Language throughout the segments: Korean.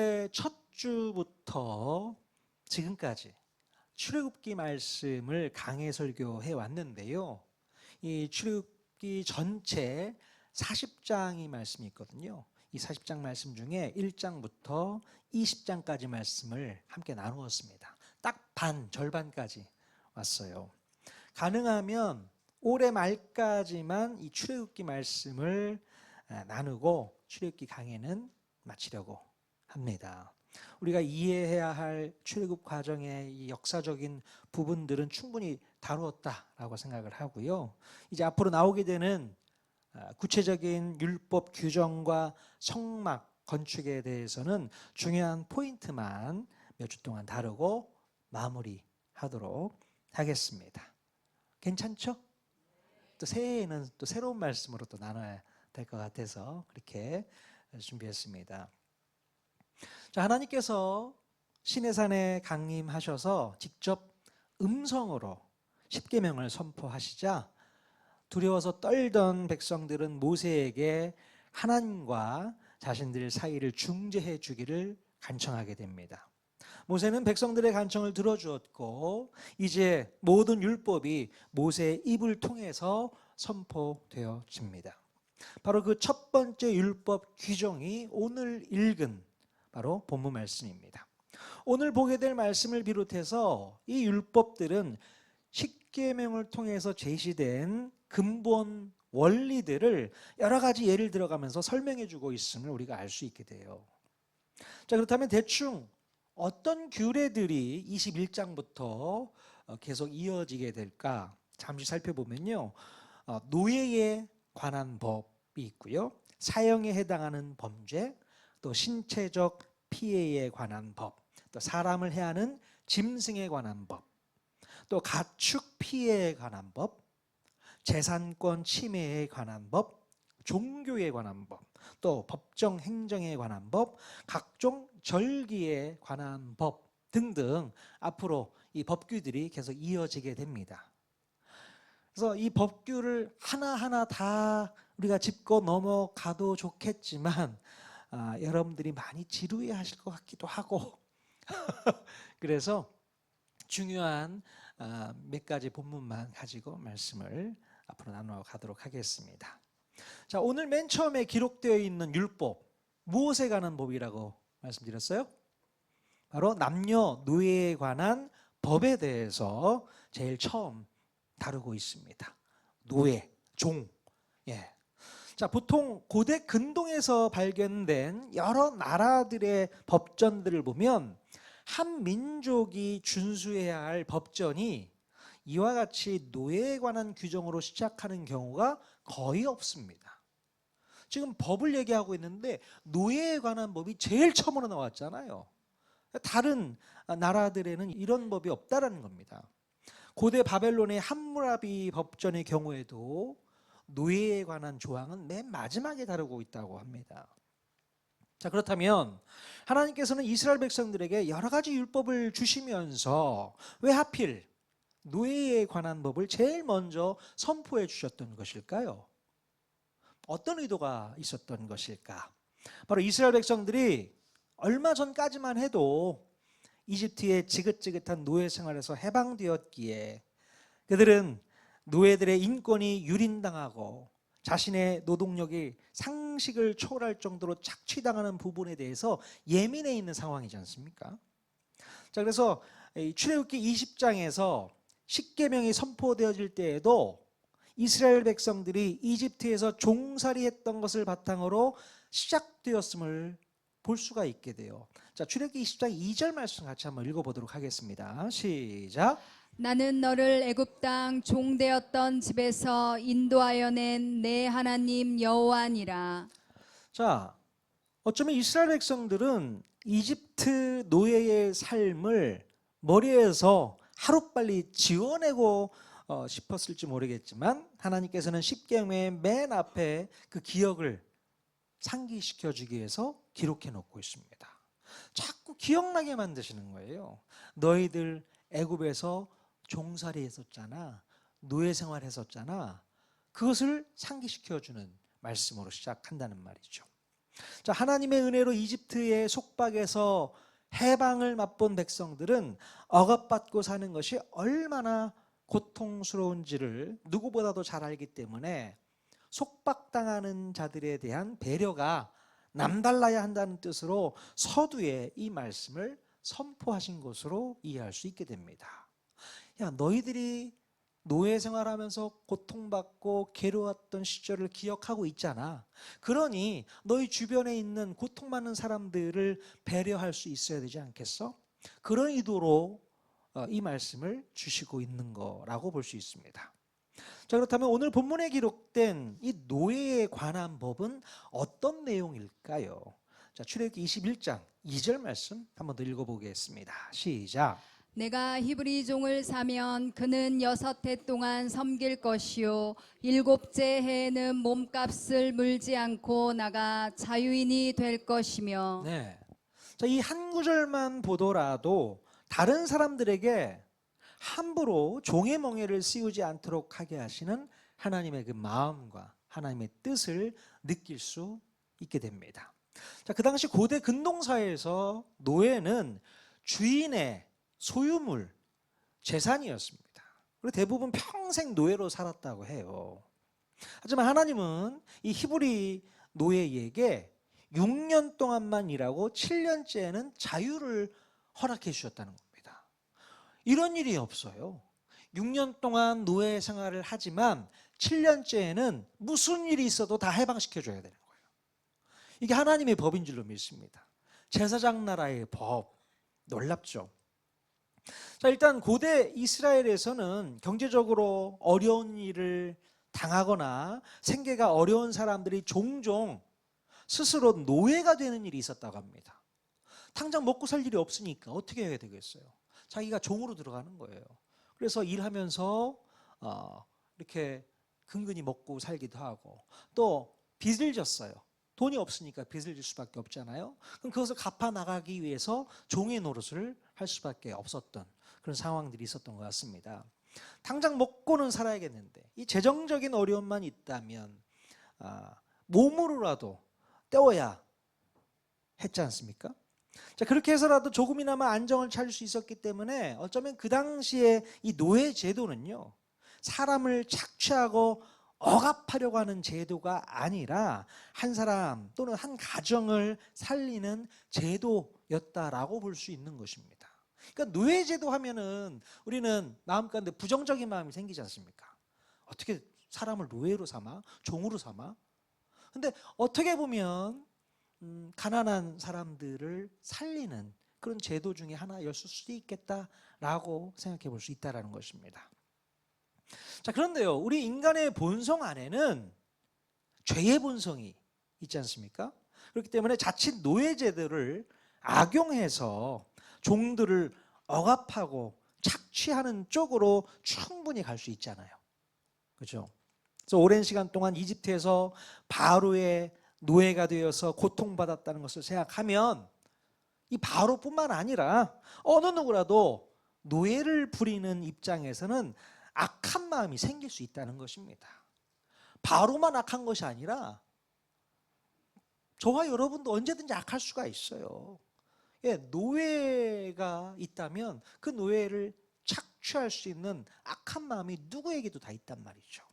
올해 첫 주부터 지금까지 출애굽기 말씀을 강해 설교해 왔는데요. 이 출애굽기 전체 40장이 말씀이 있거든요. 이 40장 말씀 중에 1장부터 20장까지 말씀을 함께 나누었습니다. 딱 절반까지 왔어요. 가능하면 올해 말까지만 이 출애굽기 말씀을 나누고 출애굽기 강해는 마치려고 합니다. 우리가 이해해야 할 출애굽 과정의 이 역사적인 부분들은 충분히 다루었다라고 생각을 하고요. 이제 앞으로 나오게 되는 구체적인 율법 규정과 성막 건축에 대해서는 중요한 포인트만 몇 주 동안 다루고 마무리하도록 하겠습니다. 괜찮죠? 또 새해에는 또 새로운 말씀으로 또 나눠야 될 것 같아서 그렇게 준비했습니다. 자, 하나님께서 시내산에 강림하셔서 직접 음성으로 십계명을 선포하시자 두려워서 떨던 백성들은 모세에게 하나님과 자신들 사이를 중재해 주기를 간청하게 됩니다. 모세는 백성들의 간청을 들어주었고 이제 모든 율법이 모세의 입을 통해서 선포되어집니다. 바로 그 첫 번째 율법 규정이 오늘 읽은 바로 본문 말씀입니다. 오늘 보게 될 말씀을 비롯해서 이 율법들은 십계명을 통해서 제시된 근본 원리들을 여러 가지 예를 들어가면서 설명해 주고 있음을 우리가 알 수 있게 돼요. 자, 그렇다면 대충 어떤 규례들이 21장부터 계속 이어지게 될까 잠시 살펴보면요. 노예에 관한 법이 있고요. 사형에 해당하는 범죄, 또 신체적 피해에 관한 법, 또 사람을 해하는 짐승에 관한 법, 또 가축 피해에 관한 법, 재산권 침해에 관한 법, 종교에 관한 법, 또 법정 행정에 관한 법, 각종 절기에 관한 법 등등 앞으로 이 법규들이 계속 이어지게 됩니다. 그래서 이 법규를 하나하나 다 우리가 짚고 넘어가도 좋겠지만 여러분들이 많이 지루해 하실 것 같기도 하고 그래서 중요한 몇 가지 본문만 가지고 말씀을 앞으로 나눠가도록 하겠습니다. 자, 오늘 맨 처음에 기록되어 있는 율법 무엇에 관한 법이라고 말씀드렸어요? 바로 남녀 노예에 관한 법에 대해서 제일 처음 다루고 있습니다. 노예, 종. 예. 자, 보통 고대 근동에서 발견된 여러 나라들의 법전들을 보면 한 민족이 준수해야 할 법전이 이와 같이 노예에 관한 규정으로 시작하는 경우가 거의 없습니다. 지금 법을 얘기하고 있는데 노예에 관한 법이 제일 처음으로 나왔잖아요. 다른 나라들에는 이런 법이 없다라는 겁니다. 고대 바벨론의 함무라비 법전의 경우에도 노예에 관한 조항은 맨 마지막에 다루고 있다고 합니다. 자, 그렇다면 하나님께서는 이스라엘 백성들에게 여러 가지 율법을 주시면서 왜 하필 노예에 관한 법을 제일 먼저 선포해 주셨던 것일까요? 어떤 의도가 있었던 것일까? 바로 이스라엘 백성들이 얼마 전까지만 해도 이집트의 지긋지긋한 노예 생활에서 해방되었기에 그들은 노예들의 인권이 유린당하고 자신의 노동력이 상식을 초월할 정도로 착취당하는 부분에 대해서 예민해 있는 상황이지 않습니까? 자, 그래서 출애굽기 20장에서 십계명이 선포되어질 때에도 이스라엘 백성들이 이집트에서 종살이했던 것을 바탕으로 시작되었음을 볼 수가 있게 돼요. 자, 출애굽기 20장 2절 말씀 같이 한번 읽어보도록 하겠습니다. 시작. 나는 너를 애굽 땅 종되었던 집에서 인도하여 낸 내 하나님 여호와니라. 자, 어쩌면 이스라엘 백성들은 이집트 노예의 삶을 머리에서 하루빨리 지워내고 싶었을지 모르겠지만 하나님께서는 십계명의 맨 앞에 그 기억을 상기시켜주기 위해서 기록해 놓고 있습니다. 자꾸 기억나게 만드시는 거예요. 너희들 애굽에서 종살이 했었잖아. 노예 생활했었잖아. 그것을 상기시켜주는 말씀으로 시작한다는 말이죠. 자, 하나님의 은혜로 이집트의 속박에서 해방을 맛본 백성들은 억압받고 사는 것이 얼마나 고통스러운지를 누구보다도 잘 알기 때문에 속박당하는 자들에 대한 배려가 남달라야 한다는 뜻으로 서두에 이 말씀을 선포하신 것으로 이해할 수 있게 됩니다. 야, 너희들이 노예 생활하면서 고통받고 괴로웠던 시절을 기억하고 있잖아. 그러니 너희 주변에 있는 고통받는 사람들을 배려할 수 있어야 되지 않겠어? 그런 의도로 이 말씀을 주시고 있는 거라고 볼 수 있습니다. 자, 그렇다면 오늘 본문에 기록된 이 노예에 관한 법은 어떤 내용일까요? 자, 출애굽기 21장 2절 말씀 한번 더 읽어보겠습니다. 시작. 내가 히브리 종을 사면 그는 6해 동안 섬길 것이요 7째 해에는 몸값을 물지 않고 나가 자유인이 될 것이며. 네. 자, 이 한 구절만 보더라도 다른 사람들에게 함부로 종의 멍에를 씌우지 않도록 하게 하시는 하나님의 그 마음과 하나님의 뜻을 느낄 수 있게 됩니다. 자, 그 당시 고대 근동사회에서 노예는 주인의 소유물, 재산이었습니다. 그리고 대부분 평생 노예로 살았다고 해요. 하지만 하나님은 이 히브리 노예에게 6년 동안만 일하고 7년째에는 자유를 허락해 주셨다는 겁니다. 이런 일이 없어요. 6년 동안 노예 생활을 하지만 7년째에는 무슨 일이 있어도 다 해방시켜 줘야 되는 거예요. 이게 하나님의 법인 줄로 믿습니다. 제사장 나라의 법, 놀랍죠. 자, 일단 고대 이스라엘에서는 경제적으로 어려운 일을 당하거나 생계가 어려운 사람들이 종종 스스로 노예가 되는 일이 있었다고 합니다. 당장 먹고 살 일이 없으니까 어떻게 해야 되겠어요? 자기가 종으로 들어가는 거예요. 그래서 일하면서 이렇게 근근히 먹고 살기도 하고, 또 빚을 졌어요. 돈이 없으니까 빚을 질 수밖에 없잖아요. 그럼 그것을 갚아 나가기 위해서 종의 노릇을 할 수밖에 없었던 그런 상황들이 있었던 것 같습니다. 당장 먹고는 살아야겠는데 이 재정적인 어려움만 있다면 몸으로라도 때워야 했지 않습니까? 자, 그렇게 해서라도 조금이나마 안정을 찾을 수 있었기 때문에 어쩌면 그 당시에 이 노예 제도는요, 사람을 착취하고 억압하려고 하는 제도가 아니라 한 사람 또는 한 가정을 살리는 제도였다라고 볼 수 있는 것입니다. 그러니까 노예 제도 하면은 우리는 마음 가운데 부정적인 마음이 생기지 않습니까? 어떻게 사람을 노예로 삼아? 종으로 삼아? 근데 어떻게 보면 가난한 사람들을 살리는 그런 제도 중에 하나였을 수도 있겠다라고 생각해 볼 수 있다는 것입니다. 자, 그런데요, 우리 인간의 본성 안에는 죄의 본성이 있지 않습니까? 그렇기 때문에 자칫 노예 제도를 악용해서 종들을 억압하고 착취하는 쪽으로 충분히 갈 수 있잖아요. 그렇죠? 그래서 오랜 시간 동안 이집트에서 바로의 노예가 되어서 고통받았다는 것을 생각하면 이 바로뿐만 아니라 어느 누구라도 노예를 부리는 입장에서는 악한 마음이 생길 수 있다는 것입니다. 바로만 악한 것이 아니라 저와 여러분도 언제든지 악할 수가 있어요. 예, 노예가 있다면 그 노예를 착취할 수 있는 악한 마음이 누구에게도 다 있단 말이죠.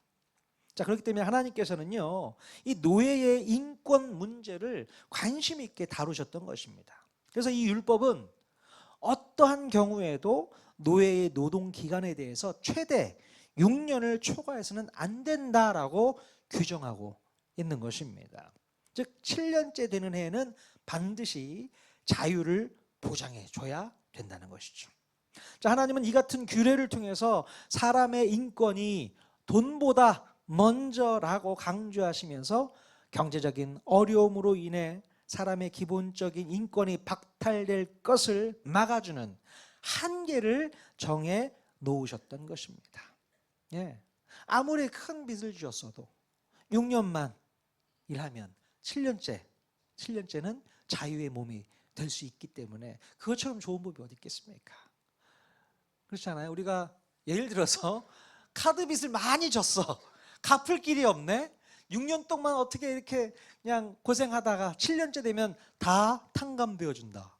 자, 그렇기 때문에 하나님께서는요, 이 노예의 인권 문제를 관심 있게 다루셨던 것입니다. 그래서 이 율법은 어떠한 경우에도 노예의 노동 기간에 대해서 최대 6년을 초과해서는 안 된다라고 규정하고 있는 것입니다. 즉 7년째 되는 해에는 반드시 자유를 보장해 줘야 된다는 것이죠. 자, 하나님은 이 같은 규례를 통해서 사람의 인권이 돈보다 먼저라고 강조하시면서 경제적인 어려움으로 인해 사람의 기본적인 인권이 박탈될 것을 막아주는 한계를 정해 놓으셨던 것입니다. 예. 아무리 큰 빚을 지었어도 6년만 일하면 7년째는 자유의 몸이 될 수 있기 때문에 그것처럼 좋은 법이 어디 있겠습니까? 그렇잖아요. 우리가 예를 들어서 카드 빚을 많이 졌어. 갚을 길이 없네. 6년 동안 어떻게 이렇게 그냥 고생하다가 7년째 되면 다 탕감되어 준다.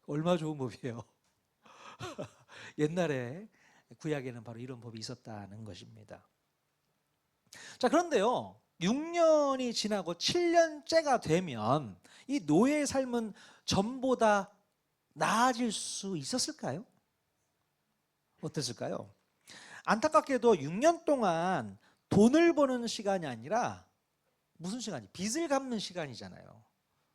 얼마나 좋은 법이에요. 옛날에 구약에는 바로 이런 법이 있었다는 것입니다. 자, 그런데요, 6년이 지나고 7년째가 되면 이 노예의 삶은 전보다 나아질 수 있었을까요? 어땠을까요? 안타깝게도 6년 동안 돈을 버는 시간이 아니라 무슨 시간이? 빚을 갚는 시간이잖아요.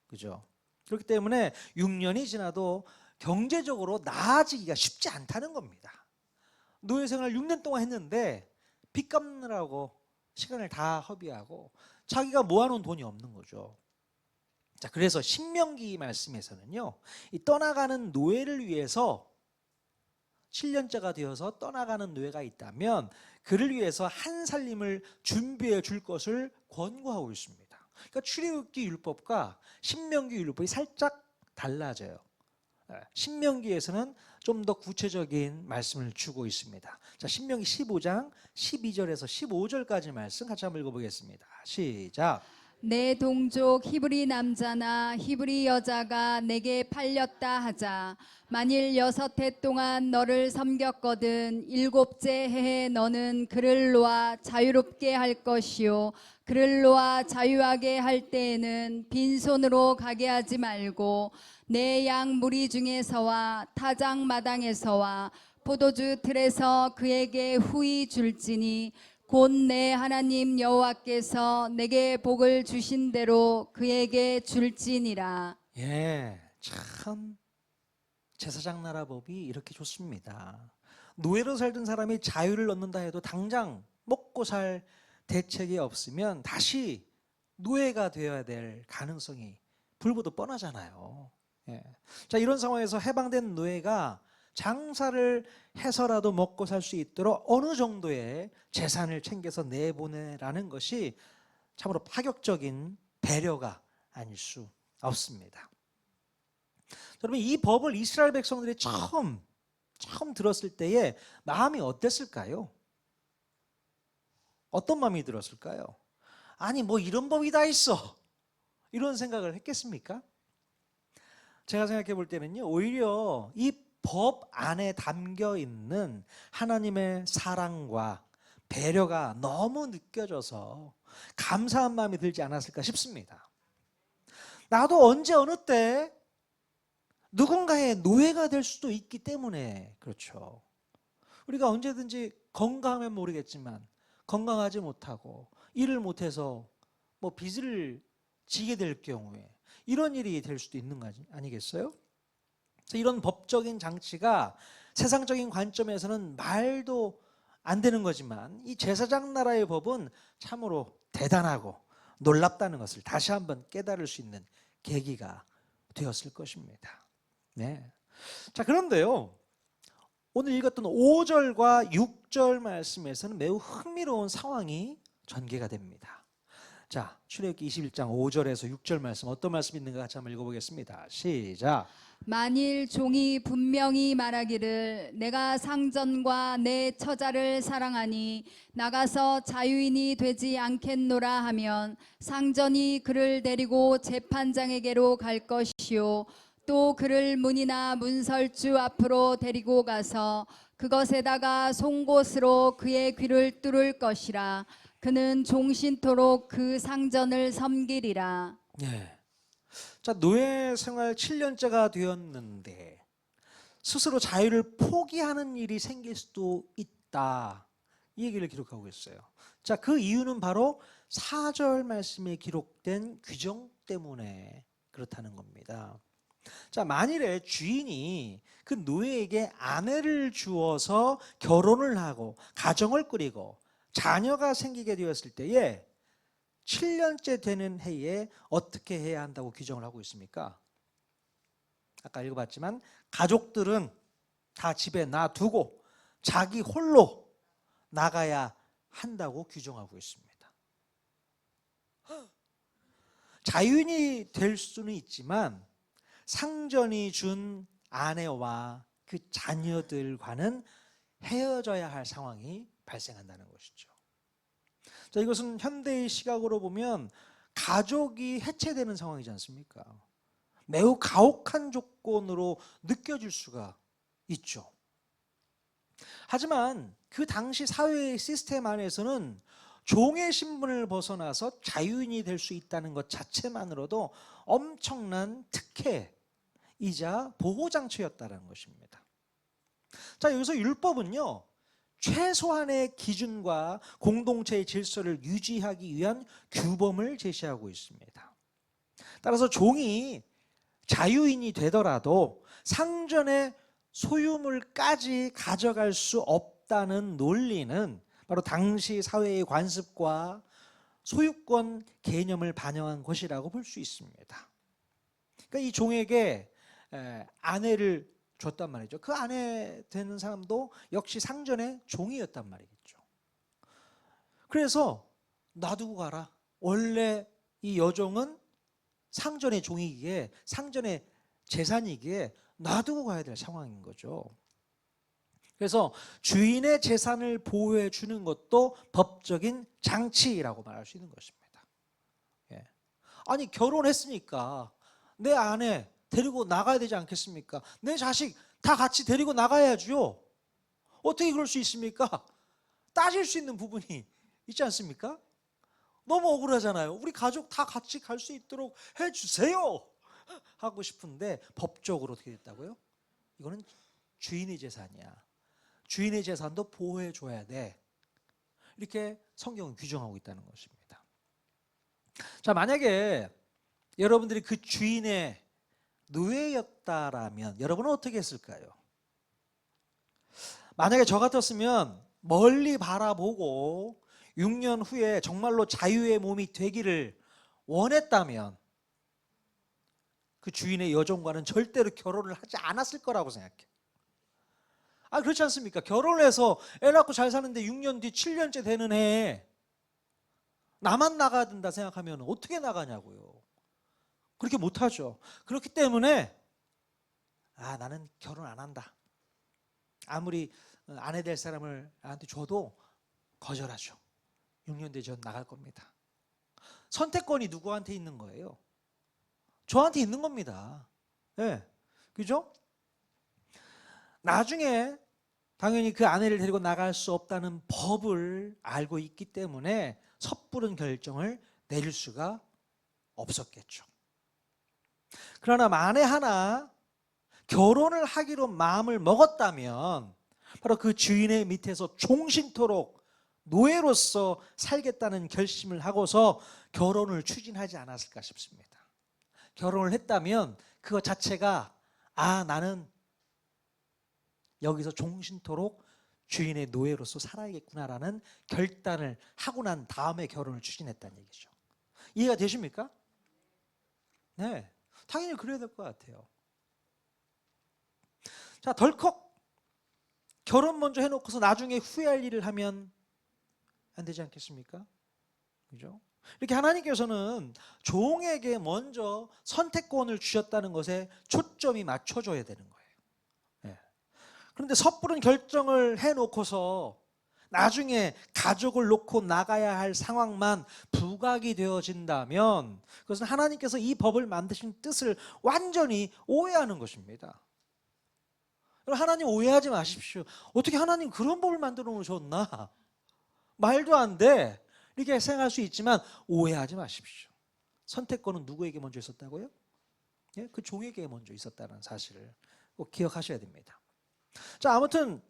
그죠? 그렇기 때문에 6년이 지나도 경제적으로 나아지기가 쉽지 않다는 겁니다. 노예 생활 6년 동안 했는데 빚 갚느라고 시간을 다 허비하고 자기가 모아놓은 돈이 없는 거죠. 자, 그래서 신명기 말씀에서는요, 이 떠나가는 노예를 위해서 7년째가 되어서 떠나가는 노예가 있다면 그를 위해서 한 살림을 준비해 줄 것을 권고하고 있습니다. 그러니까 출애굽기 율법과 신명기 율법이 살짝 달라져요. 신명기에서는 좀 더 구체적인 말씀을 주고 있습니다. 자, 신명기 15장 12절에서 15절까지 말씀 같이 한번 읽어보겠습니다. 시작. 내 동족 히브리 남자나 히브리 여자가 내게 팔렸다 하자. 만일 6해 동안 너를 섬겼거든 7째 해에 너는 그를 놓아 자유롭게 할 것이요 그를 놓아 자유하게 할 때에는 빈손으로 가게 하지 말고 내 양 무리 중에서와 타작 마당에서와 포도주 틀에서 그에게 후히 줄지니 곧 내 하나님 여호와께서 내게 복을 주신 대로 그에게 줄지니라. 예, 참 제사장 나라 법이 이렇게 좋습니다. 노예로 살던 사람이 자유를 얻는다 해도 당장 먹고 살 대책이 없으면 다시 노예가 되어야 될 가능성이 불보듯 뻔하잖아요. 예. 자, 이런 상황에서 해방된 노예가 장사를 해서라도 먹고 살 수 있도록 어느 정도의 재산을 챙겨서 내보내라는 것이 참으로 파격적인 배려가 아닐 수 없습니다. 여러분, 이 법을 이스라엘 백성들이 처음 들었을 때에 마음이 어땠을까요? 어떤 마음이 들었을까요? 아니, 뭐 이런 법이 다 있어, 이런 생각을 했겠습니까? 제가 생각해 볼 때는요, 오히려 이 법 안에 담겨 있는 하나님의 사랑과 배려가 너무 느껴져서 감사한 마음이 들지 않았을까 싶습니다. 나도 언제 어느 때 누군가의 노예가 될 수도 있기 때문에 그렇죠. 우리가 언제든지 건강하면 모르겠지만 건강하지 못하고 일을 못해서 뭐 빚을 지게 될 경우에 이런 일이 될 수도 있는 거 아니겠어요? 그래서 이런 법적인 장치가 세상적인 관점에서는 말도 안 되는 거지만 이 제사장 나라의 법은 참으로 대단하고 놀랍다는 것을 다시 한번 깨달을 수 있는 계기가 되었을 것입니다. 네. 자, 그런데요, 오늘 읽었던 5절과 6절 말씀에서는 매우 흥미로운 상황이 전개가 됩니다. 자, 출애굽기 21장 5절에서 6절 말씀, 어떤 말씀이 있는가 같이 한번 읽어보겠습니다. 시작. 만일 종이 분명히 말하기를 내가 상전과 내 처자를 사랑하니 나가서 자유인이 되지 않겠노라 하면 상전이 그를 데리고 재판장에게로 갈 것이요 또 그를 문이나 문설주 앞으로 데리고 가서 그것에다가 송곳으로 그의 귀를 뚫을 것이라. 그는 종신토록 그 상전을 섬기리라. 예. 자, 노예 생활 7년째가 되었는데 스스로 자유를 포기하는 일이 생길 수도 있다, 이 얘기를 기록하고 있어요. 자, 그 이유는 바로 4절 말씀에 기록된 규정 때문에 그렇다는 겁니다. 자, 만일에 주인이 그 노예에게 아내를 주어서 결혼을 하고 가정을 꾸리고 자녀가 생기게 되었을 때에 7년째 되는 해에 어떻게 해야 한다고 규정을 하고 있습니까? 아까 읽어봤지만 가족들은 다 집에 놔두고 자기 홀로 나가야 한다고 규정하고 있습니다. 자유인이 될 수는 있지만 상전이 준 아내와 그 자녀들과는 헤어져야 할 상황이 발생한다는 것이죠. 자, 이것은 현대의 시각으로 보면 가족이 해체되는 상황이지 않습니까? 매우 가혹한 조건으로 느껴질 수가 있죠. 하지만 그 당시 사회의 시스템 안에서는 종의 신분을 벗어나서 자유인이 될 수 있다는 것 자체만으로도 엄청난 특혜이자 보호장치였다는 것입니다. 자, 여기서 율법은요, 최소한의 기준과 공동체의 질서를 유지하기 위한 규범을 제시하고 있습니다. 따라서 종이 자유인이 되더라도 상전의 소유물까지 가져갈 수 없다는 논리는 바로 당시 사회의 관습과 소유권 개념을 반영한 것이라고 볼 수 있습니다. 그러니까 이 종에게 아내를 줬단 말이죠. 그 아내 되는 사람도 역시 상전의 종이었단 말이겠죠. 그래서 놔두고 가라. 원래 이 여종은 상전의 종이기에, 상전의 재산이기에 놔두고 가야 될 상황인 거죠. 그래서 주인의 재산을 보호해 주는 것도 법적인 장치라고 말할 수 있는 것입니다. 예. 아니, 결혼했으니까 내 아내 데리고 나가야 되지 않겠습니까? 내 자식 다 같이 데리고 나가야죠. 어떻게 그럴 수 있습니까? 따질 수 있는 부분이 있지 않습니까? 너무 억울하잖아요. 우리 가족 다 같이 갈 수 있도록 해주세요 하고 싶은데 법적으로 어떻게 됐다고요? 이거는 주인의 재산이야. 주인의 재산도 보호해 줘야 돼. 이렇게 성경은 규정하고 있다는 것입니다. 자, 만약에 여러분들이 그 주인의 노예였다라면 여러분은 어떻게 했을까요? 만약에 저 같았으면 멀리 바라보고 6년 후에 정말로 자유의 몸이 되기를 원했다면 그 주인의 여종과는 절대로 결혼을 하지 않았을 거라고 생각해요. 아, 그렇지 않습니까? 결혼을 해서 애 낳고 잘 사는데 6년 뒤 7년째 되는 해에 나만 나가야 된다 생각하면 어떻게 나가냐고요. 그렇게 못하죠. 그렇기 때문에 나는 결혼 안 한다. 아무리 아내 될 사람을 나한테 줘도 거절하죠. 6년 뒤에 전 나갈 겁니다. 선택권이 누구한테 있는 거예요? 저한테 있는 겁니다. 네. 그죠? 나중에 당연히 그 아내를 데리고 나갈 수 없다는 법을 알고 있기 때문에 섣부른 결정을 내릴 수가 없었겠죠. 그러나 만에 하나 결혼을 하기로 마음을 먹었다면 바로 그 주인의 밑에서 종신토록 노예로서 살겠다는 결심을 하고서 결혼을 추진하지 않았을까 싶습니다. 결혼을 했다면 그것 자체가 나는 여기서 종신토록 주인의 노예로서 살아야겠구나라는 결단을 하고 난 다음에 결혼을 추진했다는 얘기죠. 이해가 되십니까? 네, 당연히 그래야 될 것 같아요. 자, 덜컥 결혼 먼저 해놓고서 나중에 후회할 일을 하면 안 되지 않겠습니까? 그죠? 이렇게 하나님께서는 종에게 먼저 선택권을 주셨다는 것에 초점이 맞춰져야 되는 거예요. 네. 그런데 섣부른 결정을 해놓고서 나중에 가족을 놓고 나가야 할 상황만 부각이 되어진다면 그것은 하나님께서 이 법을 만드신 뜻을 완전히 오해하는 것입니다. 하나님 오해하지 마십시오. 어떻게 하나님 그런 법을 만들어 놓으셨나? 말도 안 돼. 이렇게 생각할 수 있지만 오해하지 마십시오. 선택권은 누구에게 먼저 있었다고요? 예? 그 종에게 먼저 있었다는 사실을 꼭 기억하셔야 됩니다. 자, 아무튼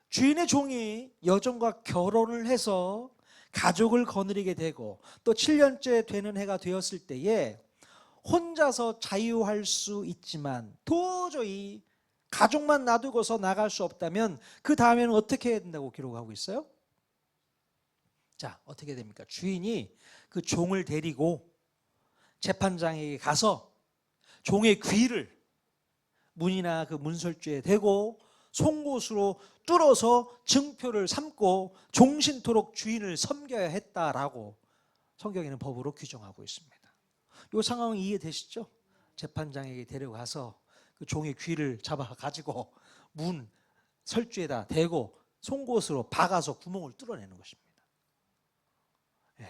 주인의 종이 여종과 결혼을 해서 가족을 거느리게 되고 또 7년째 되는 해가 되었을 때에 혼자서 자유할 수 있지만 도저히 가족만 놔두고서 나갈 수 없다면 그 다음에는 어떻게 해야 된다고 기록하고 있어요? 자, 어떻게 됩니까? 주인이 그 종을 데리고 재판장에게 가서 종의 귀를 문이나 그 문설주에 대고 송곳으로 뚫어서 증표를 삼고 종신토록 주인을 섬겨야 했다라고 성경에는 법으로 규정하고 있습니다. 이 상황 이해되시죠? 재판장에게 데려가서 그 종의 귀를 잡아 가지고 문 설주에다 대고 송곳으로 박아서 구멍을 뚫어내는 것입니다. 예.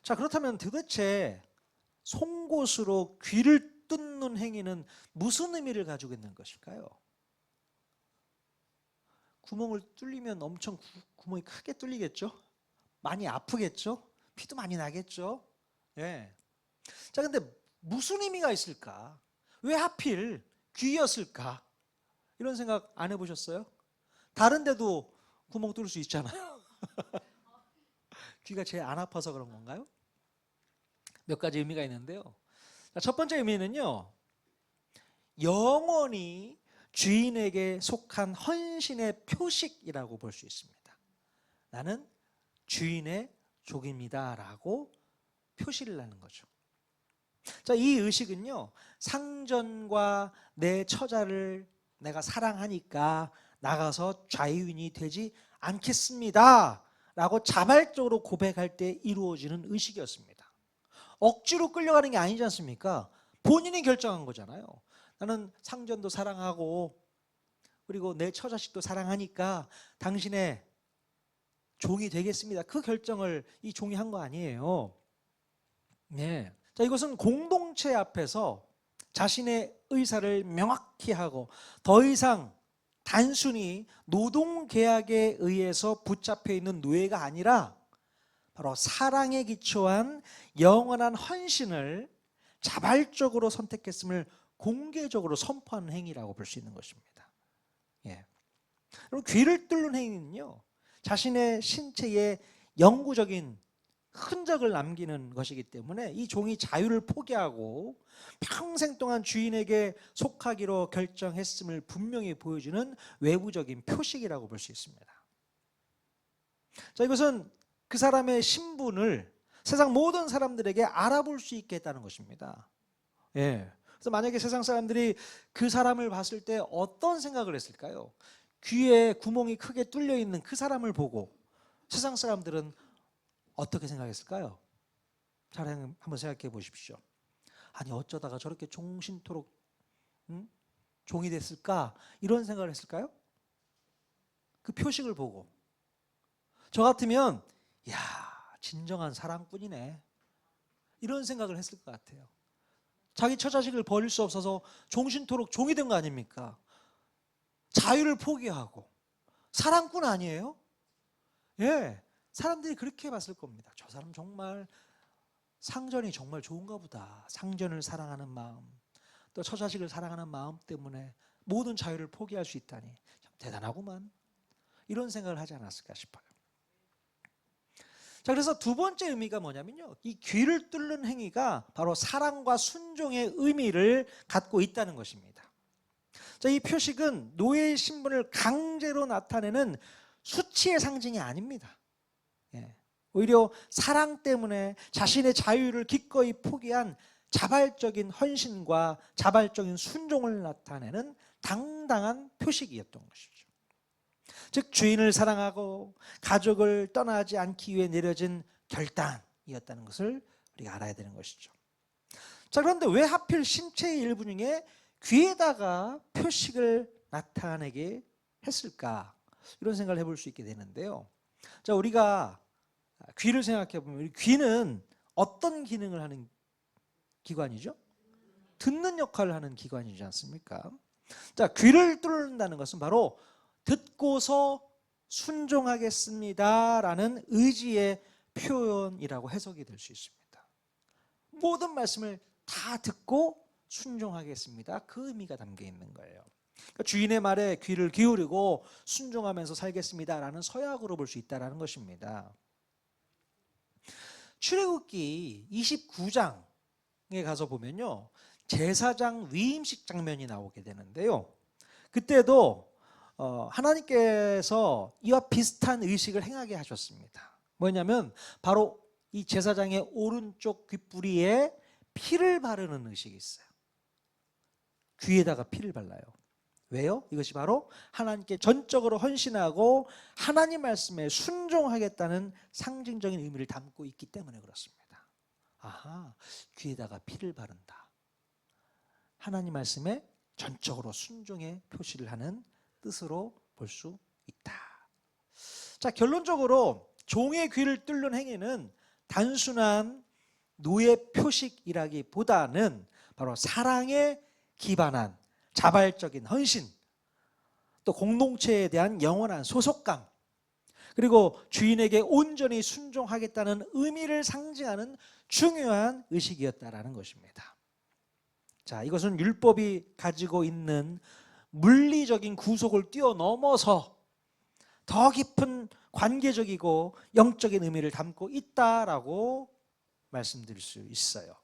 자, 그렇다면 도대체 송곳으로 귀를 뚫는 행위는 무슨 의미를 가지고 있는 것일까요? 구멍을 뚫리면 엄청 구멍이 크게 뚫리겠죠? 많이 아프겠죠? 피도 많이 나겠죠? 예. 자, 근데 무슨 의미가 있을까? 왜 하필 귀였을까? 이런 생각 안 해보셨어요? 다른 데도 구멍 뚫을 수 있잖아요. 귀가 제일 안 아파서 그런 건가요? 몇 가지 의미가 있는데요. 자, 첫 번째 의미는요, 영원히 주인에게 속한 헌신의 표식이라고 볼 수 있습니다. 나는 주인의 족입니다 라고 표시를 하는 거죠. 자, 이 의식은요, 상전과 내 처자를 내가 사랑하니까 나가서 자유인이 되지 않겠습니다 라고 자발적으로 고백할 때 이루어지는 의식이었습니다. 억지로 끌려가는 게 아니지 않습니까? 본인이 결정한 거잖아요. 나는 상전도 사랑하고 그리고 내 처자식도 사랑하니까 당신의 종이 되겠습니다. 그 결정을 이 종이 한 거 아니에요. 네. 자, 이것은 공동체 앞에서 자신의 의사를 명확히 하고 더 이상 단순히 노동계약에 의해서 붙잡혀 있는 노예가 아니라 바로 사랑에 기초한 영원한 헌신을 자발적으로 선택했음을 공개적으로 선포하는 행위라고 볼 수 있는 것입니다. 예. 그리고 귀를 뚫는 행위는요, 자신의 신체에 영구적인 흔적을 남기는 것이기 때문에 이 종이 자유를 포기하고 평생 동안 주인에게 속하기로 결정했음을 분명히 보여주는 외부적인 표식이라고 볼 수 있습니다. 자, 이것은 그 사람의 신분을 세상 모든 사람들에게 알아볼 수 있게 했다는 것입니다. 예. 그래서 만약에 세상 사람들이 그 사람을 봤을 때 어떤 생각을 했을까요? 귀에 구멍이 크게 뚫려 있는 그 사람을 보고 세상 사람들은 어떻게 생각했을까요? 잘 한번 생각해 보십시오. 아니, 어쩌다가 저렇게 종신토록 종이 됐을까? 이런 생각을 했을까요? 그 표식을 보고. 저 같으면 야, 진정한 사랑꾼이네, 이런 생각을 했을 것 같아요. 자기 처자식을 버릴 수 없어서 종신토록 종이 된 거 아닙니까? 자유를 포기하고 사랑꾼 아니에요? 예, 사람들이 그렇게 봤을 겁니다. 저 사람 정말 상전이 정말 좋은가 보다. 상전을 사랑하는 마음, 또 처자식을 사랑하는 마음 때문에 모든 자유를 포기할 수 있다니 참 대단하구만, 이런 생각을 하지 않았을까 싶어요. 자, 그래서 두 번째 의미가 뭐냐면요, 이 귀를 뚫는 행위가 바로 사랑과 순종의 의미를 갖고 있다는 것입니다. 자, 이 표식은 노예의 신분을 강제로 나타내는 수치의 상징이 아닙니다. 예. 오히려 사랑 때문에 자신의 자유를 기꺼이 포기한 자발적인 헌신과 자발적인 순종을 나타내는 당당한 표식이었던 것이죠. 즉, 주인을 사랑하고 가족을 떠나지 않기 위해 내려진 결단이었다는 것을 우리가 알아야 되는 것이죠. 자, 그런데 왜 하필 신체의 일부 중에 귀에다가 표식을 나타내게 했을까? 이런 생각을 해볼 수 있게 되는데요. 자, 우리가 귀를 생각해 보면 귀는 어떤 기능을 하는 기관이죠? 듣는 역할을 하는 기관이지 않습니까? 자, 귀를 뚫는다는 것은 바로 듣고서 순종하겠습니다라는 의지의 표현이라고 해석이 될 수 있습니다. 모든 말씀을 다 듣고 순종하겠습니다, 그 의미가 담겨 있는 거예요. 그러니까 주인의 말에 귀를 기울이고 순종하면서 살겠습니다라는 서약으로 볼 수 있다는 것입니다. 출애굽기 29장에 가서 보면요, 제사장 위임식 장면이 나오게 되는데요, 그때도 하나님께서 이와 비슷한 의식을 행하게 하셨습니다. 뭐냐면 바로 이 제사장의 오른쪽 귓부리에 피를 바르는 의식이 있어요. 귀에다가 피를 발라요. 왜요? 이것이 바로 하나님께 전적으로 헌신하고 하나님 말씀에 순종하겠다는 상징적인 의미를 담고 있기 때문에 그렇습니다. 아하, 귀에다가 피를 바른다, 하나님 말씀에 전적으로 순종의 표시를 하는 뜻으로 볼 수 있다. 자, 결론적으로 종의 귀를 뚫는 행위는 단순한 노예 표식이라기보다는 바로 사랑에 기반한 자발적인 헌신, 또 공동체에 대한 영원한 소속감, 그리고 주인에게 온전히 순종하겠다는 의미를 상징하는 중요한 의식이었다라는 것입니다. 자, 이것은 율법이 가지고 있는 물리적인 구속을 뛰어넘어서 더 깊은 관계적이고 영적인 의미를 담고 있다라고 말씀드릴 수 있어요.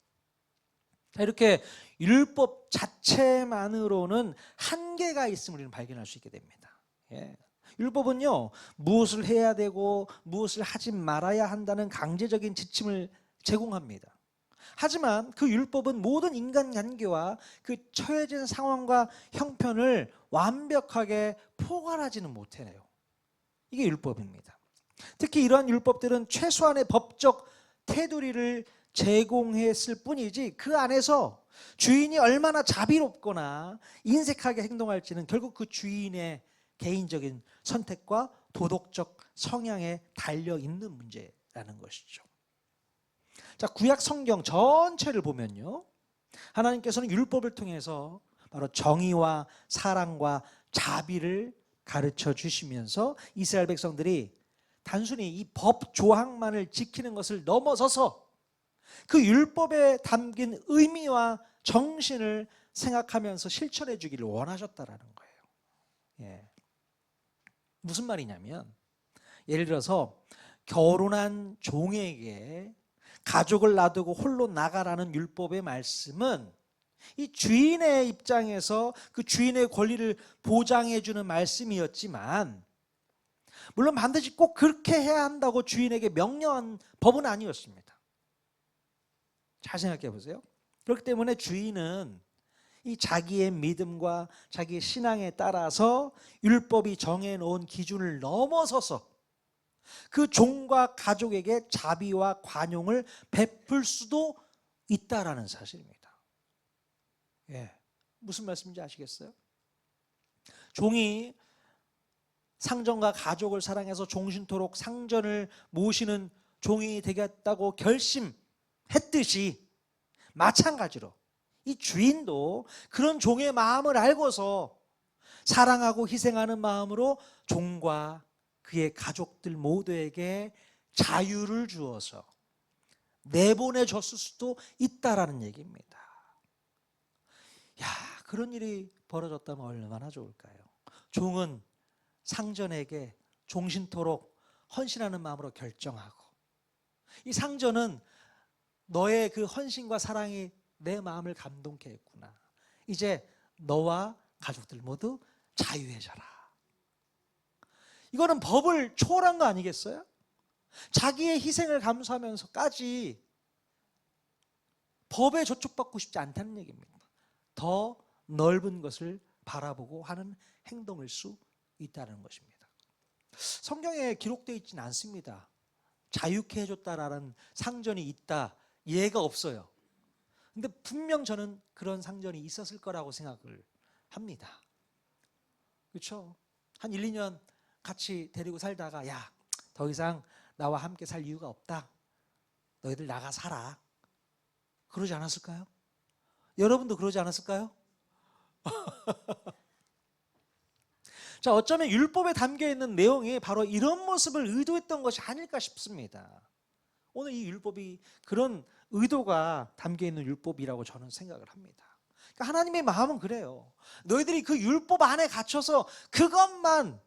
이렇게 율법 자체만으로는 한계가 있음을 우리는 발견할 수 있게 됩니다. 율법은요, 무엇을 해야 되고 무엇을 하지 말아야 한다는 강제적인 지침을 제공합니다. 하지만 그 율법은 모든 인간관계와 그 처해진 상황과 형편을 완벽하게 포괄하지는 못해요. 이게 율법입니다. 특히 이러한 율법들은 최소한의 법적 테두리를 제공했을 뿐이지 그 안에서 주인이 얼마나 자비롭거나 인색하게 행동할지는 결국 그 주인의 개인적인 선택과 도덕적 성향에 달려있는 문제라는 것이죠. 자, 구약 성경 전체를 보면요, 하나님께서는 율법을 통해서 바로 정의와 사랑과 자비를 가르쳐 주시면서 이스라엘 백성들이 단순히 이 법 조항만을 지키는 것을 넘어서서 그 율법에 담긴 의미와 정신을 생각하면서 실천해 주기를 원하셨다라는 거예요. 무슨 말이냐면, 예를 들어서 결혼한 종에게 가족을 놔두고 홀로 나가라는 율법의 말씀은 이 주인의 입장에서 그 주인의 권리를 보장해 주는 말씀이었지만, 물론 반드시 꼭 그렇게 해야 한다고 주인에게 명령한 법은 아니었습니다. 잘 생각해 보세요. 그렇기 때문에 주인은 이 자기의 믿음과 자기의 신앙에 따라서 율법이 정해놓은 기준을 넘어서서 그 종과 가족에게 자비와 관용을 베풀 수도 있다라는 사실입니다. 무슨 말씀인지 아시겠어요? 종이 상전과 가족을 사랑해서 종신토록 상전을 모시는 종이 되겠다고 결심했듯이, 마찬가지로 이 주인도 그런 종의 마음을 알고서 사랑하고 희생하는 마음으로 종과 그의 가족들 모두에게 자유를 주어서 내보내 줬을 수도 있다라는 얘기입니다. 야, 그런 일이 벌어졌다면 얼마나 좋을까요? 종은 상전에게 종신토록 헌신하는 마음으로 결정하고, 이 상전은 너의 그 헌신과 사랑이 내 마음을 감동케 했구나. 이제 너와 가족들 모두 자유해져라. 이거는 법을 초월한 거 아니겠어요? 자기의 희생을 감수하면서까지 법에 저촉받고 싶지 않다는 얘기입니다. 더 넓은 것을 바라보고 하는 행동일 수 있다는 것입니다. 성경에 기록되어 있지는 않습니다. 자유케 해줬다라는 상전이 있다, 예가 없어요. 근데 분명 저는 그런 상전이 있었을 거라고 생각을 합니다. 그렇죠? 한 1, 2년 같이 데리고 살다가, 야, 더 이상 나와 함께 살 이유가 없다, 너희들 나가 살아, 그러지 않았을까요? 여러분도 그러지 않았을까요? 자, 어쩌면 율법에 담겨있는 내용이 바로 이런 모습을 의도했던 것이 아닐까 싶습니다. 오늘 이 율법이 그런 의도가 담겨있는 율법이라고 저는 생각을 합니다. 그러니까 하나님의 마음은 그래요. 너희들이 그 율법 안에 갇혀서 그것만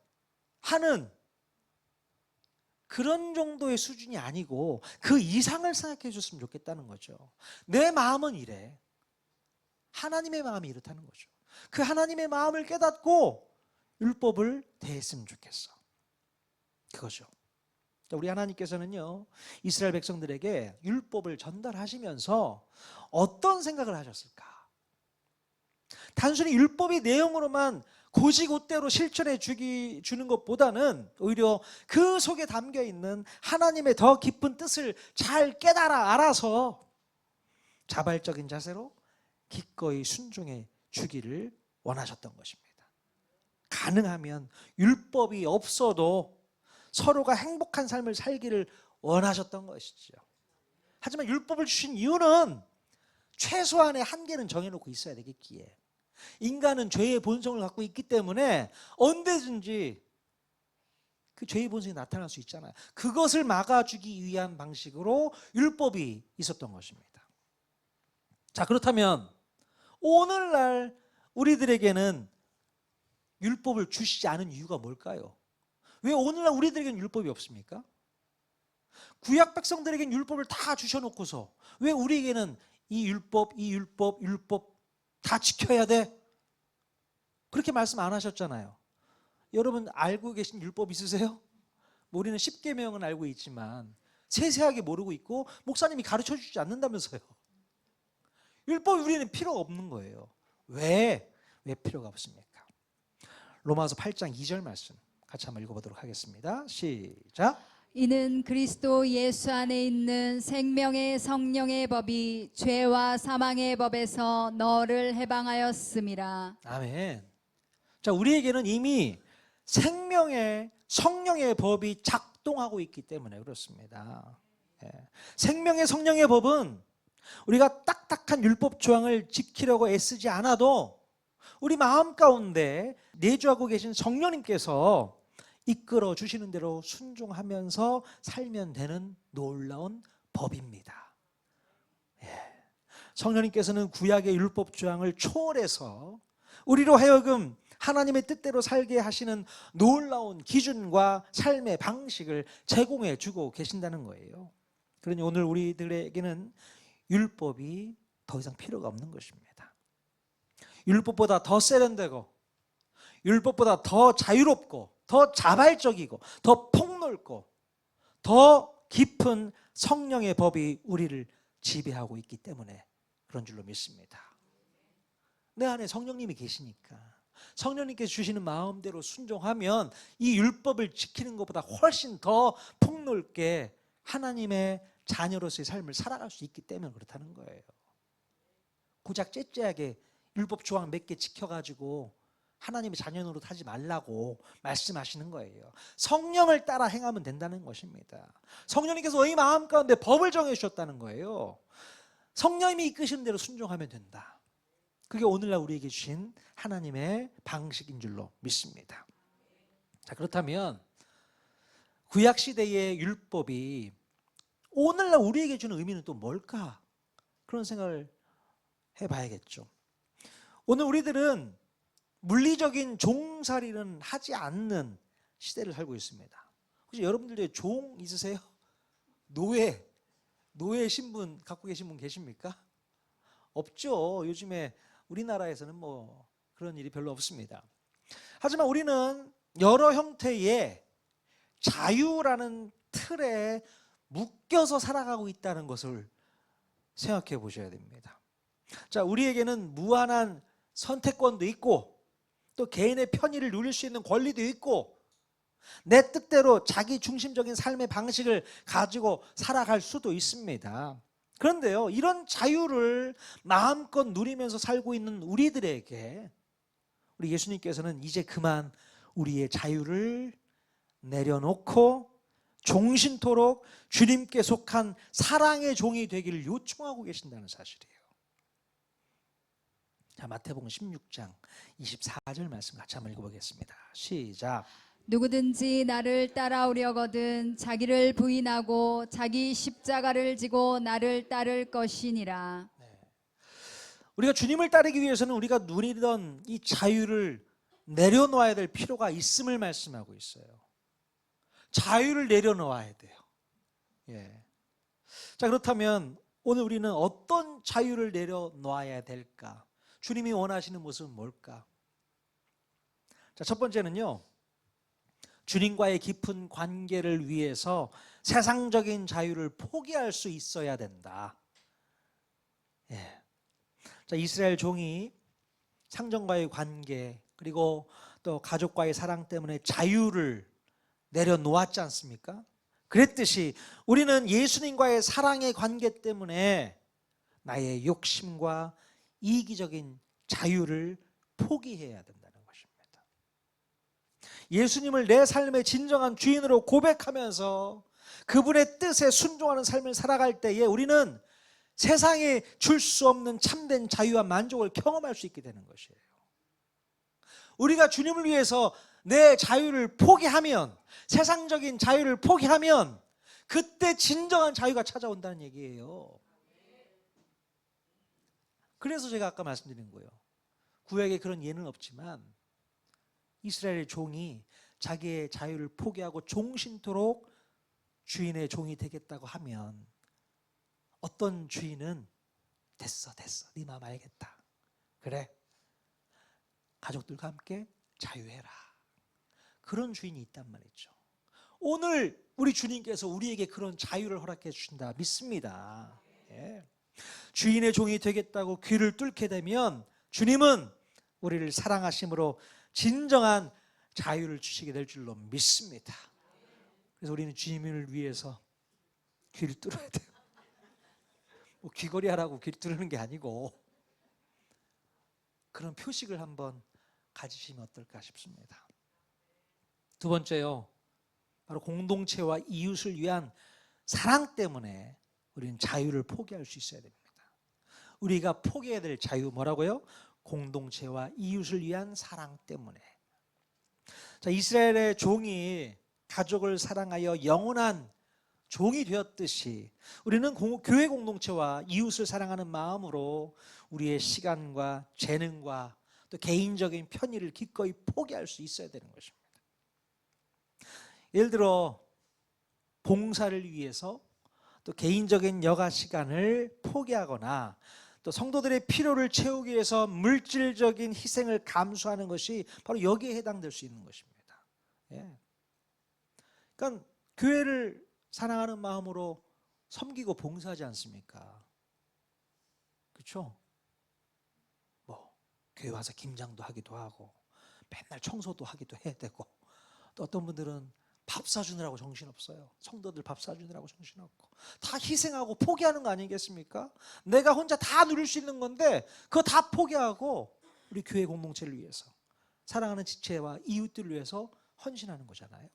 하는 그런 정도의 수준이 아니고 그 이상을 생각해 줬으면 좋겠다는 거죠. 내 마음은 이래. 하나님의 마음이 이렇다는 거죠. 그 하나님의 마음을 깨닫고 율법을 대했으면 좋겠어. 그거죠. 우리 하나님께서는요, 이스라엘 백성들에게 율법을 전달하시면서 어떤 생각을 하셨을까? 단순히 율법의 내용으로만 곧이곧대로 실천해 주는 것보다는 오히려 그 속에 담겨 있는 하나님의 더 깊은 뜻을 잘 깨달아 알아서 자발적인 자세로 기꺼이 순종해 주기를 원하셨던 것입니다. 가능하면 율법이 없어도 서로가 행복한 삶을 살기를 원하셨던 것이죠. 하지만 율법을 주신 이유는 최소한의 한계는 정해놓고 있어야 되겠기에, 인간은 죄의 본성을 갖고 있기 때문에 언제든지 그 죄의 본성이 나타날 수 있잖아요. 그것을 막아주기 위한 방식으로 율법이 있었던 것입니다. 자, 그렇다면 오늘날 우리들에게는 율법을 주시지 않은 이유가 뭘까요? 왜 오늘날 우리들에게는 율법이 없습니까? 구약 백성들에게는 율법을 다 주셔놓고서 왜 우리에게는 이 율법 다 지켜야 돼? 그렇게 말씀 안 하셨잖아요. 여러분 알고 계신 율법 있으세요? 우리는 10계명은 알고 있지만 세세하게 모르고 있고 목사님이 가르쳐 주지 않는다면서요. 율법이 우리는 필요가 없는 거예요. 왜 필요가 없습니까? 로마서 8장 2절 말씀 같이 한번 읽어보도록 하겠습니다. 시작. 이는 그리스도 예수 안에 있는 생명의 성령의 법이 죄와 사망의 법에서 너를 해방하였음이라. 아멘. 자, 우리에게는 이미 생명의 성령의 법이 작동하고 있기 때문에 그렇습니다. 생명의 성령의 법은 우리가 딱딱한 율법 조항을 지키려고 애쓰지 않아도 우리 마음 가운데 내주하고 계신 성령님께서 이끌어 주시는 대로 순종하면서 살면 되는 놀라운 법입니다. 성령님께서는 구약의 율법 조항을 초월해서 우리로 하여금 하나님의 뜻대로 살게 하시는 놀라운 기준과 삶의 방식을 제공해 주고 계신다는 거예요. 그러니 오늘 우리들에게는 율법이 더 이상 필요가 없는 것입니다. 율법보다 더 세련되고 율법보다 더 자유롭고 더 자발적이고 더 폭넓고 더 깊은 성령의 법이 우리를 지배하고 있기 때문에 그런 줄로 믿습니다. 내 안에 성령님이 계시니까 성령님께서 주시는 마음대로 순종하면 이 율법을 지키는 것보다 훨씬 더 폭넓게 하나님의 자녀로서의 삶을 살아갈 수 있기 때문에 그렇다는 거예요. 고작 째째하게 율법 조항 몇 개 지켜가지고 하나님의 자녀 노릇하지 말라고 말씀하시는 거예요. 성령을 따라 행하면 된다는 것입니다. 성령님께서 너희 마음 가운데 법을 정해주셨다는 거예요. 성령님이 이끄시는 대로 순종하면 된다. 그게 오늘날 우리에게 주신 하나님의 방식인 줄로 믿습니다. 자, 그렇다면 구약시대의 율법이 오늘날 우리에게 주는 의미는 또 뭘까? 그런 생각을 해봐야겠죠. 오늘 우리들은 물리적인 종살이는 하지 않는 시대를 살고 있습니다. 혹시 여러분들 중에 종 있으세요? 노예 신분 갖고 계신 분 계십니까? 없죠. 요즘에 우리나라에서는 뭐 그런 일이 별로 없습니다. 하지만 우리는 여러 형태의 자유라는 틀에 묶여서 살아가고 있다는 것을 생각해 보셔야 됩니다. 자, 우리에게는 무한한 선택권도 있고 또 개인의 편의를 누릴 수 있는 권리도 있고 내 뜻대로 자기 중심적인 삶의 방식을 가지고 살아갈 수도 있습니다. 그런데요, 이런 자유를 마음껏 누리면서 살고 있는 우리들에게 우리 예수님께서는 이제 그만 우리의 자유를 내려놓고 종신토록 주님께 속한 사랑의 종이 되기를 요청하고 계신다는 사실이에요. 자, 마태복음 16장 24절 말씀 같이 한번 읽어보겠습니다. 시작. 누구든지 나를 따라오려거든 자기를 부인하고 자기 십자가를 지고 나를 따를 것이니라. 우리가 주님을 따르기 위해서는 우리가 누리던 이 자유를 내려놓아야 될 필요가 있음을 말씀하고 있어요. 자유를 내려놓아야 돼요. 자, 그렇다면 오늘 우리는 어떤 자유를 내려놓아야 될까? 주님이 원하시는 모습은 뭘까? 자, 첫 번째는요, 주님과의 깊은 관계를 위해서 세상적인 자유를 포기할 수 있어야 된다. 자, 이스라엘 종이 상전과의 관계 그리고 또 가족과의 사랑 때문에 자유를 내려놓았지 않습니까? 그랬듯이 우리는 예수님과의 사랑의 관계 때문에 나의 욕심과 이기적인 자유를 포기해야 된다는 것입니다. 예수님을 내 삶의 진정한 주인으로 고백하면서 그분의 뜻에 순종하는 삶을 살아갈 때에 우리는 세상에 줄 수 없는 참된 자유와 만족을 경험할 수 있게 되는 것이에요. 우리가 주님을 위해서 내 자유를 포기하면, 세상적인 자유를 포기하면 그때 진정한 자유가 찾아온다는 얘기예요. 그래서 제가 아까 말씀드린 거예요. 구약에 그런 예는 없지만 이스라엘의 종이 자기의 자유를 포기하고 종신토록 주인의 종이 되겠다고 하면 어떤 주인은 됐어 네 마음 알겠다, 그래 가족들과 함께 자유해라, 그런 주인이 있단 말이죠. 오늘 우리 주님께서 우리에게 그런 자유를 허락해 주신다 믿습니다. 예. 주인의 종이 되겠다고 귀를 뚫게 되면 주님은 우리를 사랑하심으로 진정한 자유를 주시게 될 줄로 믿습니다. 그래서 우리는 주님을 위해서 귀를 뚫어야 돼요. 뭐 귀걸이 하라고 귀를 뚫는 게 아니고 그런 표식을 한번 가지시면 어떨까 싶습니다. 두 번째요, 바로 공동체와 이웃을 위한 사랑 때문에 우리는 자유를 포기할 수 있어야 됩니다. 우리가 포기해야 될 자유 뭐라고요? 공동체와 이웃을 위한 사랑 때문에. 자, 이스라엘의 종이 가족을 사랑하여 영원한 종이 되었듯이 우리는 교회 공동체와 이웃을 사랑하는 마음으로 우리의 시간과 재능과 또 개인적인 편의를 기꺼이 포기할 수 있어야 되는 것입니다. 예를 들어 봉사를 위해서 또 개인적인 여가 시간을 포기하거나 또 성도들의 필요를 채우기 위해서 물질적인 희생을 감수하는 것이 바로 여기에 해당될 수 있는 것입니다. 예. 그러니까 교회를 사랑하는 마음으로 섬기고 봉사하지 않습니까? 그렇죠? 뭐 교회 와서 김장도 하기도 하고 맨날 청소도 하기도 해야 되고, 또 어떤 분들은 밥 사주느라고 정신없어요. 성도들 밥 사주느라고 정신없고 다 희생하고 포기하는 거 아니겠습니까? 내가 혼자 다 누릴 수 있는 건데 그거 다 포기하고 우리 교회 공동체를 위해서, 사랑하는 지체와 이웃들을 위해서 헌신하는 거잖아요.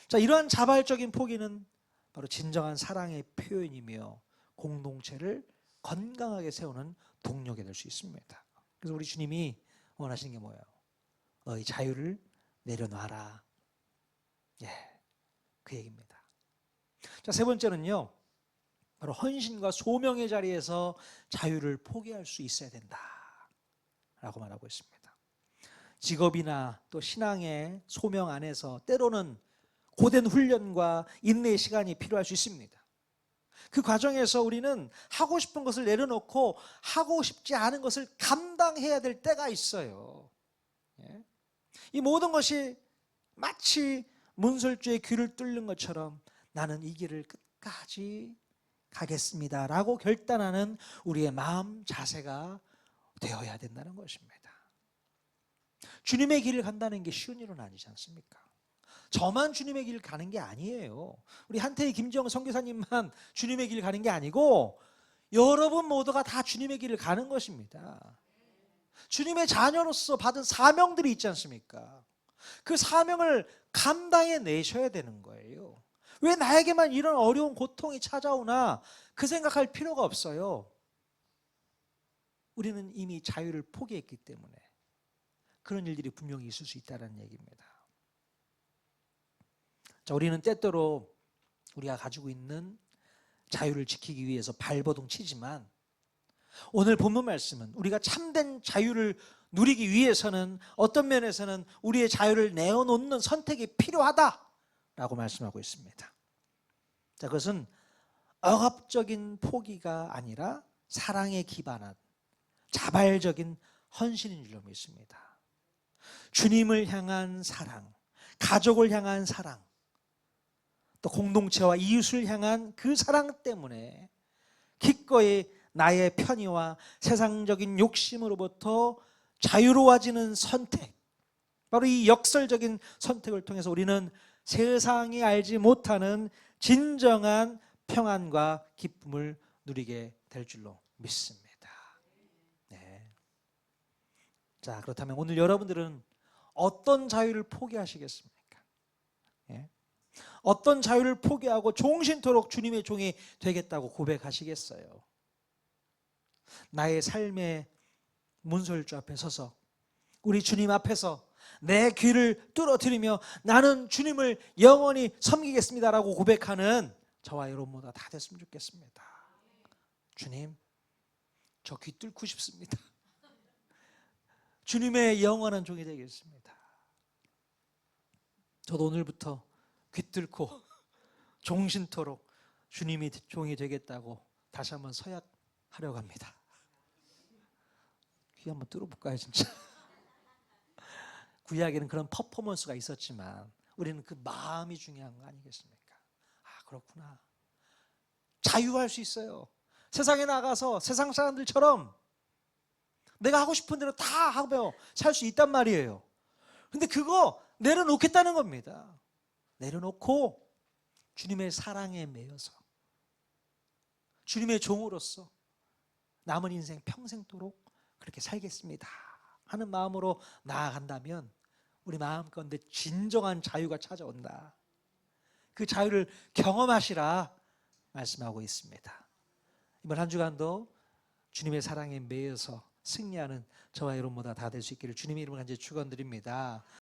자, 이러한 자발적인 포기는 바로 진정한 사랑의 표현이며 공동체를 건강하게 세우는 동력이 될 수 있습니다. 그래서 우리 주님이 원하시는 게 뭐예요? 너희 자유를 내려놔라. 예, 그 얘기입니다. 자, 세 번째는요, 바로 헌신과 소명의 자리에서 자유를 포기할 수 있어야 된다 라고 말하고 있습니다. 직업이나 또 신앙의 소명 안에서 때로는 고된 훈련과 인내의 시간이 필요할 수 있습니다. 그 과정에서 우리는 하고 싶은 것을 내려놓고 하고 싶지 않은 것을 감당해야 될 때가 있어요. 예? 이 모든 것이 마치 문설주의 귀를 뚫는 것처럼 나는 이 길을 끝까지 가겠습니다 라고 결단하는 우리의 마음 자세가 되어야 된다는 것입니다. 주님의 길을 간다는 게 쉬운 일은 아니지 않습니까? 저만 주님의 길을 가는 게 아니에요. 우리 한태희 김지영 선교사님만 주님의 길을 가는 게 아니고 여러분 모두가 다 주님의 길을 가는 것입니다. 주님의 자녀로서 받은 사명들이 있지 않습니까? 그 사명을 감당해 내셔야 되는 거예요. 왜 나에게만 이런 어려운 고통이 찾아오나 그 생각할 필요가 없어요. 우리는 이미 자유를 포기했기 때문에 그런 일들이 분명히 있을 수 있다는 얘기입니다. 자, 우리는 때때로 우리가 가지고 있는 자유를 지키기 위해서 발버둥 치지만 오늘 본문 말씀은 우리가 참된 자유를 누리기 위해서는 어떤 면에서는 우리의 자유를 내어놓는 선택이 필요하다라고 말씀하고 있습니다. 자, 그것은 억압적인 포기가 아니라 사랑에 기반한 자발적인 헌신인 줄로 믿습니다. 주님을 향한 사랑, 가족을 향한 사랑, 또 공동체와 이웃을 향한 그 사랑 때문에 기꺼이 나의 편의와 세상적인 욕심으로부터 자유로워지는 선택, 바로 이 역설적인 선택을 통해서 우리는 세상이 알지 못하는 진정한 평안과 기쁨을 누리게 될 줄로 믿습니다. 네. 자, 그렇다면 오늘 여러분들은 어떤 자유를 포기하시겠습니까? 예? 어떤 자유를 포기하고 종신토록 주님의 종이 되겠다고 고백하시겠어요? 나의 삶의 문설주 앞에 서서 우리 주님 앞에서 내 귀를 뚫어뜨리며 나는 주님을 영원히 섬기겠습니다라고 고백하는 저와 여러분 모두 다 됐으면 좋겠습니다. 주님, 저 귀 뚫고 싶습니다. 주님의 영원한 종이 되겠습니다. 저도 오늘부터 귀 뚫고 종신토록 주님이 종이 되겠다고 다시 한번 서약하려고 합니다. 귀 한번 뚫어볼까요, 진짜? 구약에는 그런 퍼포먼스가 있었지만 우리는 그 마음이 중요한 거 아니겠습니까? 아, 그렇구나. 자유할 수 있어요. 세상에 나가서 세상 사람들처럼 내가 하고 싶은 대로 다 하며 살 수 있단 말이에요. 근데 그거 내려놓겠다는 겁니다. 내려놓고 주님의 사랑에 매여서 주님의 종으로서 남은 인생 평생도록 그렇게 살겠습니다 하는 마음으로 나아간다면 우리 마음 가운데 진정한 자유가 찾아온다. 그 자유를 경험하시라 말씀하고 있습니다. 이번 한 주간도 주님의 사랑에 매여서 승리하는 저와 여러분보다 다 될 수 있기를 주님의 이름으로 간절히 축원드립니다.